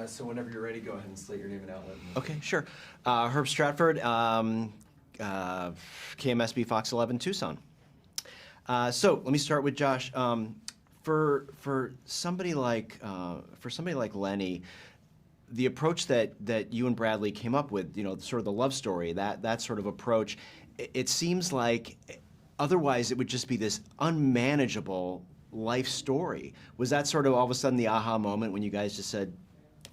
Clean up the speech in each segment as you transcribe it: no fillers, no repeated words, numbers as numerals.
So whenever you're ready, go ahead and slate your name and outlet. Okay, sure. Herb Stratford, KMSB Fox 11 Tucson. So let me start with Josh. For somebody like Lenny, the approach that you and Bradley came up with, sort of the love story, that sort of approach, it seems like otherwise it would just be this unmanageable life story. Was that sort of all of a sudden the aha moment when you guys just said,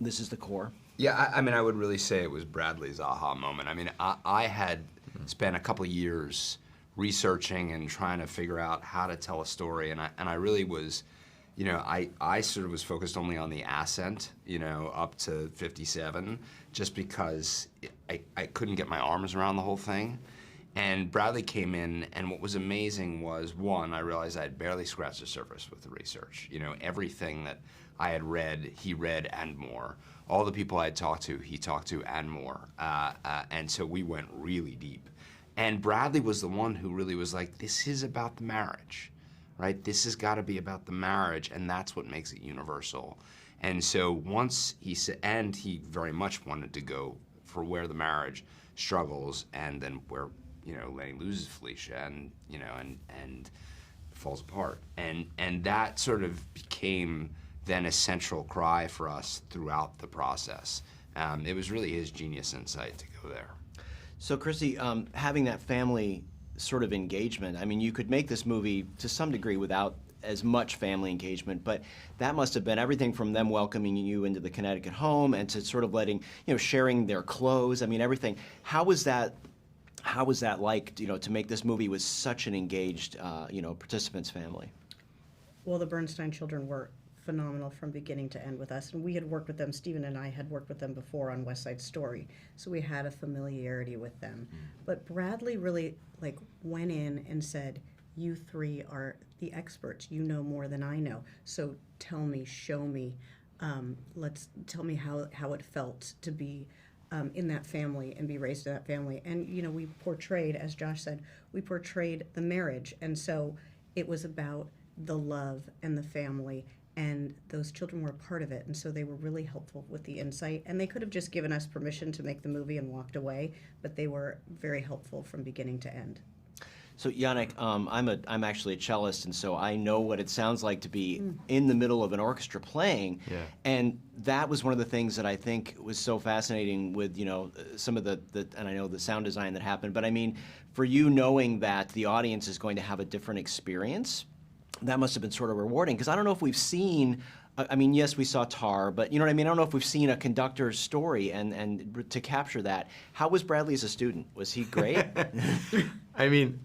this is the core? Yeah, I mean, I would really say it was Bradley's aha moment. I mean, I had spent a couple of years researching and trying to figure out how to tell a story, and I really was, I sort of was focused only on the ascent, up to 57, just because I couldn't get my arms around the whole thing. And Bradley came in, and what was amazing was, one, I realized I had barely scratched the surface with the research. Everything that I had read, he read and more. All the people I had talked to, he talked to and more. And so we went really deep. And Bradley was the one who really was like, this is about the marriage, right? This has got to be about the marriage, and that's what makes it universal. And so once he said, and he very much wanted to go for where the marriage struggles and then where, Lenny loses Felicia and, and falls apart. And that sort of became then a central cry for us throughout the process. It was really his genius insight to go there. So Kristie, having that family sort of engagement, I mean, you could make this movie to some degree without as much family engagement, but that must have been everything from them welcoming you into the Connecticut home and to sort of letting, sharing their clothes, I mean, everything. How was that like, to make this movie with such an engaged, participants family? Well, the Bernstein children were phenomenal from beginning to end with us, and we had worked with them. Stephen and I had worked with them before on West Side Story, so we had a familiarity with them. But Bradley really went in and said, "You three are the experts. You know more than I know. So tell me, show me. Tell me how it felt to be in that family and be raised in that family." And we portrayed, as Josh said, we portrayed the marriage, and so it was about the love and the family. And those children were a part of it, and so they were really helpful with the insight. And they could have just given us permission to make the movie and walked away, but they were very helpful from beginning to end. So Yannick, I'm actually a cellist, and so I know what it sounds like to be in the middle of an orchestra playing. Yeah. And that was one of the things that I think was so fascinating with some of the and I know the sound design that happened. But I mean, for you knowing that the audience is going to have a different experience, that must have been sort of rewarding, because I don't know if we've seen, I mean, yes, we saw Tar, but you know what I mean? I don't know if we've seen a conductor's story and to capture that. How was Bradley as a student? Was he great? I mean,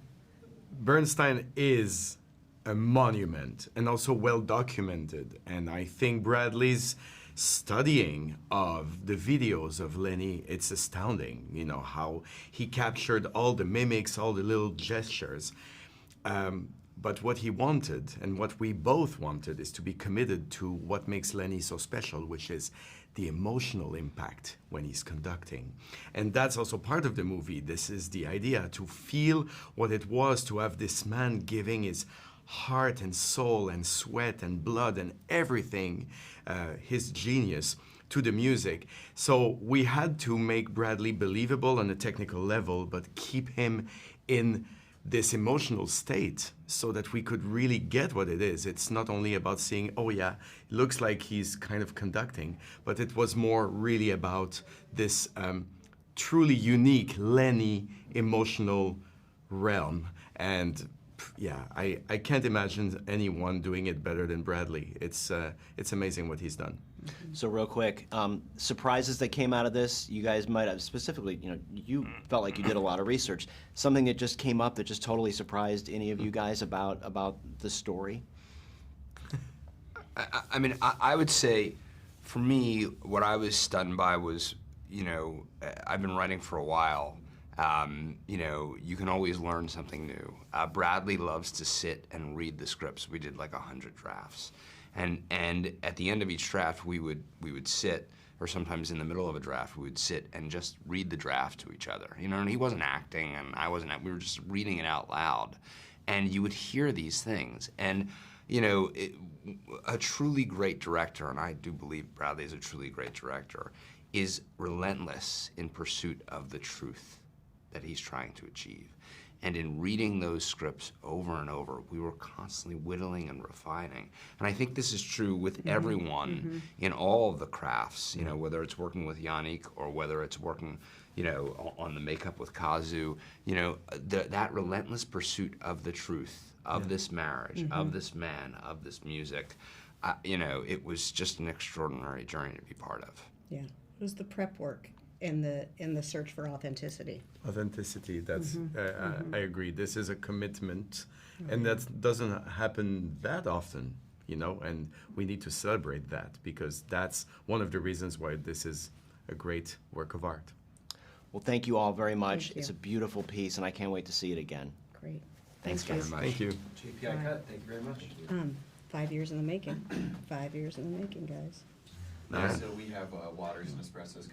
Bernstein is a monument and also well documented, and I think Bradley's studying of the videos of Lenny, it's astounding, how he captured all the mimics, all the little gestures. But what he wanted, and what we both wanted, is to be committed to what makes Lenny so special, which is the emotional impact when he's conducting. And that's also part of the movie. This is the idea, to feel what it was to have this man giving his heart and soul and sweat and blood and everything, his genius, to the music. So we had to make Bradley believable on a technical level, but keep him in this emotional state so that we could really get what it is. It's not only about seeing, oh yeah, it looks like he's kind of conducting, but it was more really about this truly unique Lenny emotional realm. And yeah, I can't imagine anyone doing it better than Bradley. It's amazing what he's done. So real quick, surprises that came out of this, you guys might have specifically, you felt like you did a lot of research. Something that just came up that just totally surprised any of you guys about the story? I mean, I would say, for me, what I was stunned by was, I've been writing for a while. You can always learn something new. Bradley loves to sit and read the scripts. We did like 100 drafts. And at the end of each draft, we would sit, or sometimes in the middle of a draft, we would sit and just read the draft to each other. And he wasn't acting, and I wasn't. We were just reading it out loud, and you would hear these things. And a truly great director, and I do believe Bradley is a truly great director, is relentless in pursuit of the truth that he's trying to achieve. And in reading those scripts over and over, we were constantly whittling and refining. And I think this is true with everyone in all of the crafts, whether it's working with Yannick or whether it's working, on the makeup with Kazu, that relentless pursuit of the truth, of this marriage, of this man, of this music, it was just an extraordinary journey to be part of. Yeah, it was the prep work in the search for authenticity. Authenticity, that's, I agree. This is a commitment, and that doesn't happen that often, and we need to celebrate that because that's one of the reasons why this is a great work of art. Well, thank you all very much. Thank you. It's a beautiful piece, and I can't wait to see it again. Great. Thanks, Thank guys. you. Thank you. JPI cut. Thank you very much. 5 years in the making. 5 years in the making, guys. Yeah, so we have Waters and Espressos